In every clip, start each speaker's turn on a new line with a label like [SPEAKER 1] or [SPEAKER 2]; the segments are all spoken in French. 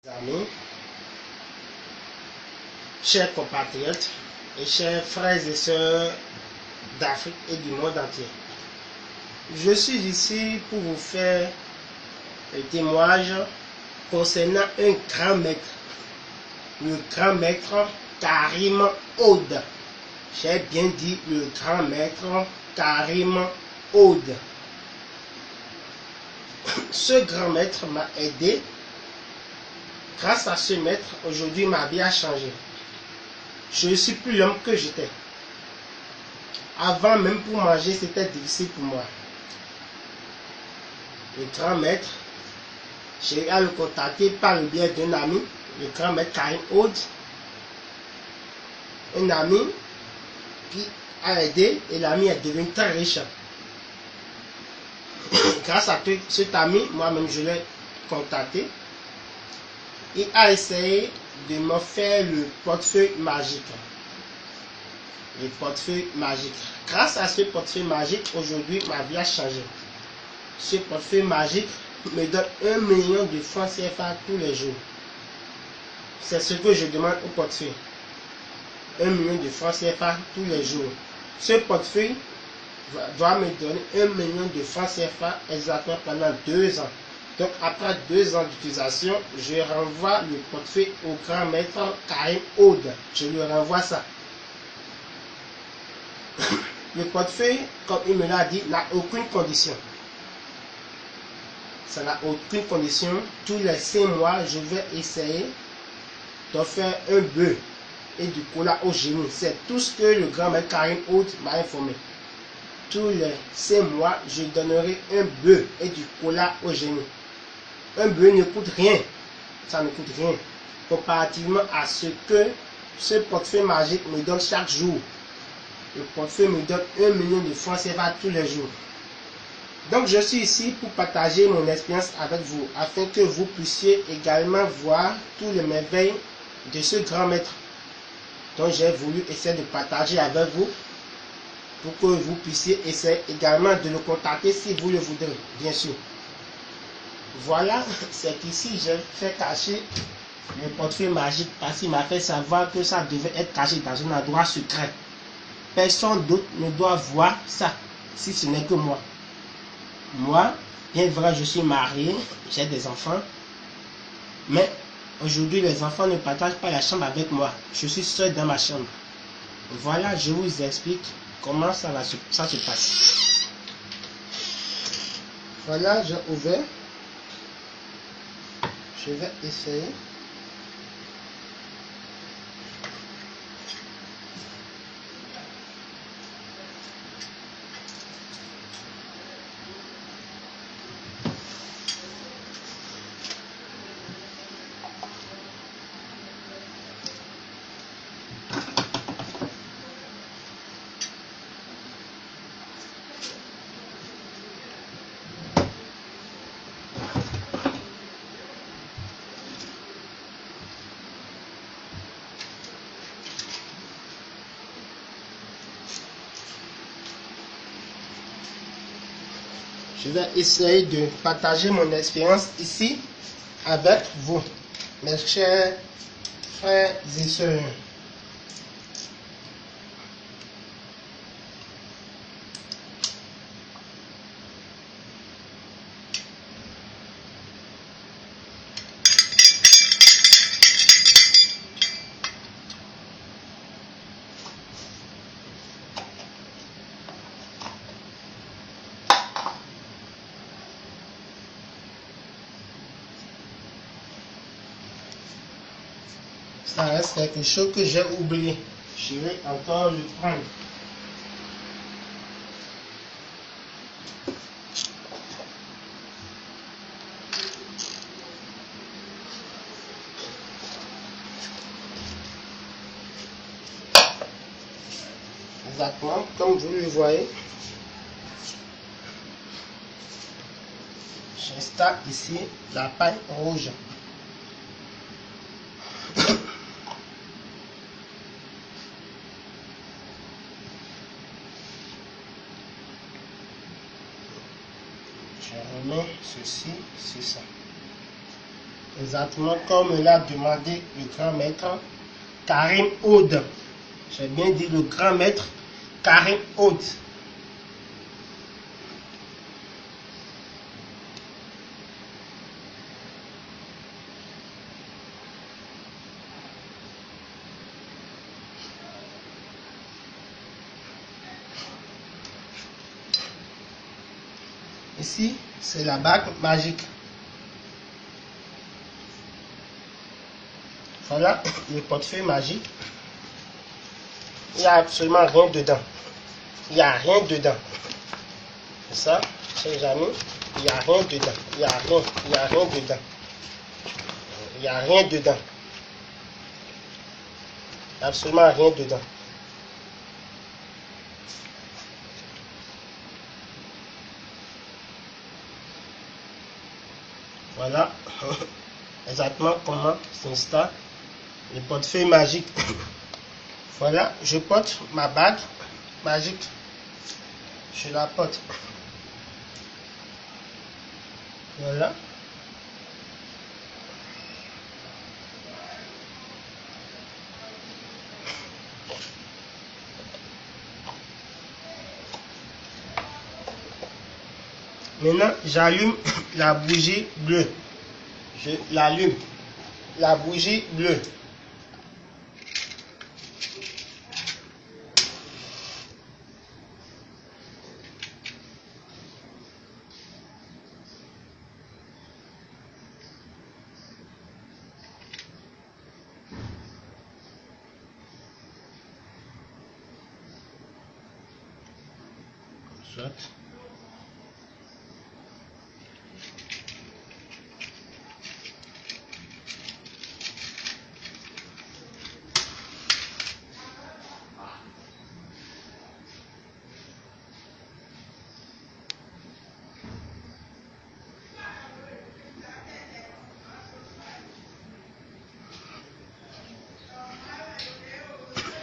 [SPEAKER 1] Amis, chers compatriotes et chers frères et sœurs d'Afrique et du monde entier. Je suis ici pour vous faire un témoignage concernant un grand maître, le grand maître Karim Aude. J'ai bien dit le grand maître Karim Aude. Ce grand maître m'a aidé. Grâce à ce maître, aujourd'hui ma vie a changé. Je ne suis plus l'homme que j'étais. Avant, même pour manger, c'était difficile pour moi. Le grand maître, j'ai eu à le contacter par le biais d'un ami, le grand maître Karim Aude. Un ami qui a aidé et l'ami est devenu très riche. Grâce à cet ami, moi-même je l'ai contacté. Il a essayé de me faire le portefeuille magique. Le portefeuille magique. Grâce à ce portefeuille magique, aujourd'hui, ma vie a changé. Ce portefeuille magique me donne 1 million de francs CFA tous les jours. C'est ce que je demande au portefeuille. 1 million de francs CFA tous les jours. Ce portefeuille doit me donner 1 million de francs CFA exactement pendant 2 ans. Donc après 2 ans d'utilisation, je renvoie le portefeuille au grand maître Karim Aude. Je lui renvoie ça. Le portefeuille, comme il me l'a dit, n'a aucune condition. Ça n'a aucune condition. Tous les 5 mois, je vais essayer de faire un bœuf et du cola au génie. C'est tout ce que le grand maître Karim Aude m'a informé. Tous les 5 mois, je donnerai un bœuf et du cola au génie. Un bœuf ne coûte rien, ça ne coûte rien, comparativement à ce que ce portefeuille magique me donne chaque jour. Le portefeuille me donne 1 million de francs CFA tous les jours. Donc je suis ici pour partager mon expérience avec vous, afin que vous puissiez également voir tous les merveilles de ce grand maître, dont j'ai voulu essayer de partager avec vous, pour que vous puissiez essayer également de le contacter si vous le voudrez, bien sûr. Voilà, c'est ici j'ai fait cacher le portefeuille magique parce qu'il m'a fait savoir que ça devait être caché dans un endroit secret. Personne d'autre ne doit voir ça, si ce n'est que moi. Moi, bien vrai, je suis marié, j'ai des enfants, mais aujourd'hui les enfants ne partagent pas la chambre avec moi. Je suis seul dans ma chambre. Voilà, je vous explique comment ça se passe. Voilà, j'ai ouvert. Je vais essayer. Je vais essayer de partager mon expérience ici avec vous, mes chers frères et sœurs. Ça reste quelque chose que j'ai oublié. Je vais encore le prendre. Exactement comme vous le voyez. J'installe ici la paille rouge. Je remets ceci, c'est ça. exactement comme l'a demandé le grand maître Karim Aude. J'ai bien dit le grand maître Karim Aude. Ici, c'est la bague magique. Voilà le portefeuille magique. Il n'y a absolument rien dedans. Il n'y a rien dedans. C'est ça, chers amis. Il n'y a rien dedans. Il n'y a rien. Il n'y a rien dedans. Il n'y a rien dedans. Absolument rien dedans. Voilà exactement comment s'installe le portefeuille magique. Voilà, je porte ma bague magique. Je la porte. Voilà. Maintenant, j'allume la bougie bleue. Je l'allume. La bougie bleue. Soit.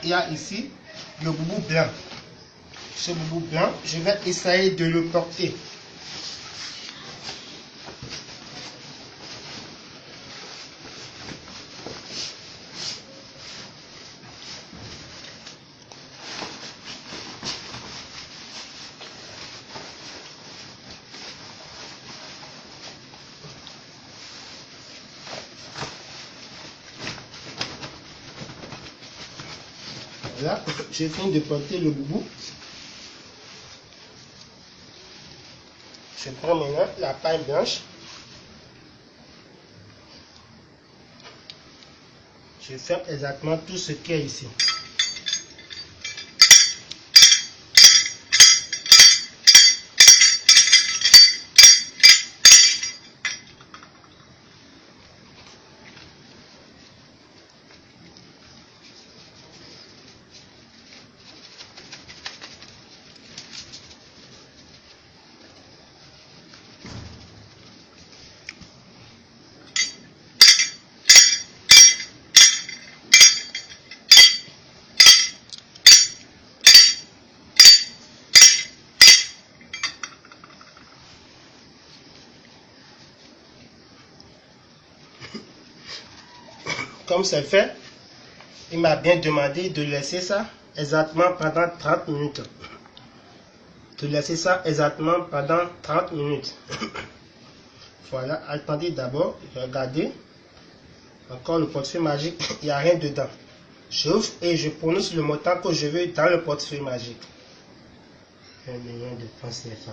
[SPEAKER 1] Il y a ici le boubou blanc. Ce boubou blanc, je vais essayer de le porter. Là, je viens de porter le boubou. Je prends maintenant la paille blanche. Je fais exactement tout ce qu'il y a ici. Comme c'est fait, il m'a bien demandé de laisser ça exactement pendant 30 minutes. De laisser ça exactement pendant 30 minutes. Voilà, attendez d'abord, regardez. Encore le portefeuille magique, il n'y a rien dedans. J'ouvre et je prononce le montant que je veux dans le portefeuille magique. 1 million de francs CFA.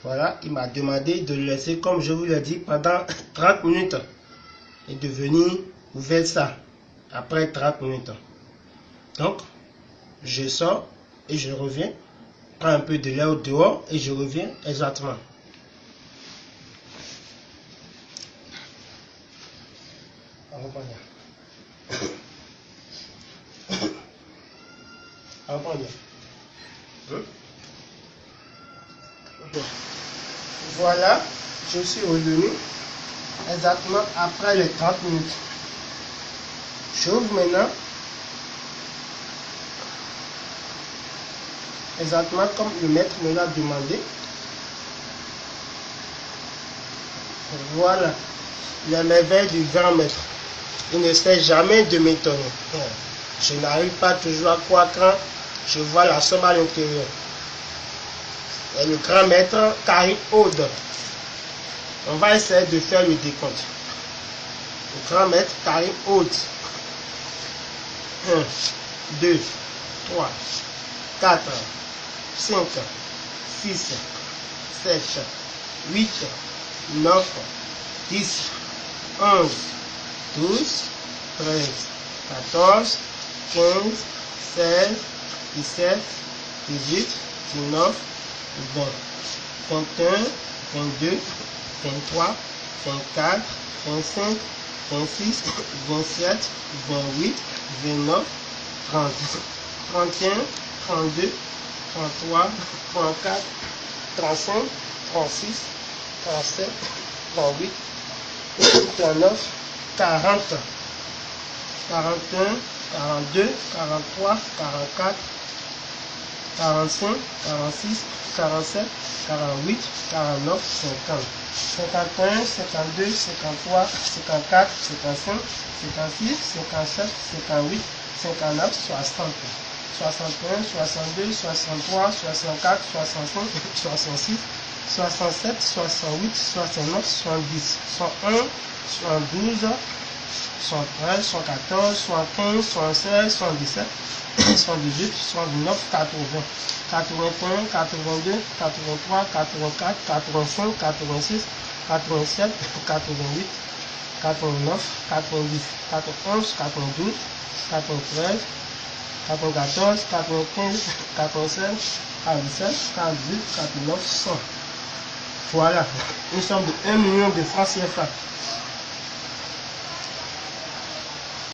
[SPEAKER 1] Voilà, il m'a demandé de le laisser, comme je vous l'ai dit, pendant 30 minutes. Et de venir ouvrir ça après 30 minutes. Donc, je sors et je reviens. Prends un peu de l'air dehors et je reviens exactement. Voilà, je suis revenu exactement après les 30 minutes. J'ouvre maintenant. Exactement comme le maître me l'a demandé. Voilà, les merveilles du grand maître. Il ne cesse jamais de m'étonner. Je n'arrive pas toujours à croire quand je vois la somme à l'intérieur. Et le grand maître Karim Aude. On va essayer de faire le décompte. Le grand maître Karim Aude. 1, 2, 3, 4, 5, 6, 7, 8, 9, 10, 11, 12, 13, 14, 15, 16, 17, 18, 19, 20, 21, 22, 23, 24, 25, 26, 27, 28, 29, 30, 31, 32, 33, 34, 35, 36, 37, 38, 39, 40, 41, 42, 43, 44, 45, 46, 47, 48, 49, 50, 51, 52, 53, 54, 55, 56, 57, 58, 59, 60, 61, 62, 63, 64, 65, 66, 67, 68, 69, 70, 101, 72, 73, 74, 75, 76, 77, 78, 79, 80, 81, 82, 83, 84, 85, 86, 87, 88, 89, 90, 91, 92, 93, 94, 95, 96, 47, 48, 49, 100. Voilà, une somme de 1 million de francs CFA.